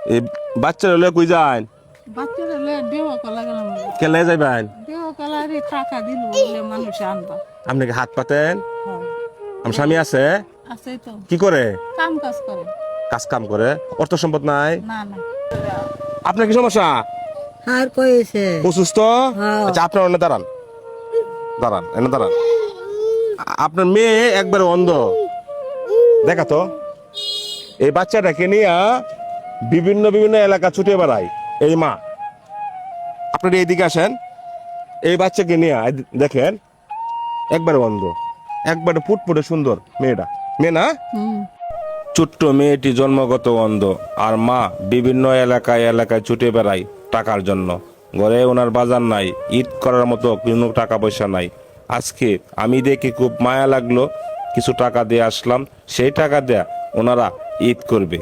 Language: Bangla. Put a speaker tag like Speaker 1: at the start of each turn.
Speaker 1: এই বাচ্চারা লয়ে কই যান?
Speaker 2: বাচ্চারা দেহ কলা গেলাম
Speaker 1: কেলে যাইবেন?
Speaker 2: দেহ কলারে টাকা দিল বলে মানুষ আনবা।
Speaker 1: আপনি কি হাত পাতেন?
Speaker 2: হ্যাঁ,
Speaker 1: আমার স্বামী আছে?
Speaker 2: আছে তো
Speaker 1: কি করে?
Speaker 2: কাম কাজ করে।
Speaker 1: কাজ কাম করে? অর্থ সম্পদ নাই?
Speaker 2: না না
Speaker 1: আপনার কি সমস্যা?
Speaker 3: আর কইছে
Speaker 1: অসুস্থ?
Speaker 3: হ্যাঁ।
Speaker 1: আচ্ছা আপনার এনে দাঁড়ান, দাঁড়ান এনে দাঁড়ান। আপনার মেয়ে একবার অন্ধ, দেখা তো। এই বাচ্চাটাকে নিয়ে বিভিন্ন বিভিন্ন এলাকা ছুটে বেড়ায় এই মা। আপনার এইদিকে আসেন, এই বাচ্চাকে নিয়ে দেখেন একবারে অন্ধ, একবারে ফুটফুটে সুন্দর মেয়েটা, মেয়ে না? ছোট্ট মেয়েটি জন্মগত অন্ধ, আর মা বিভিন্ন এলাকায় এলাকায় ছুটে বেড়ায় টাকার জন্য। ঘরে ওনার বাজার নাই, ঈদ করার মতো কোনো টাকা পয়সা নাই। আজকে আমি দেখে খুব মায়া লাগলো, কিছু টাকা দিয়ে আসলাম, সেই টাকা দেয়া ওনারা ঈদ করবে।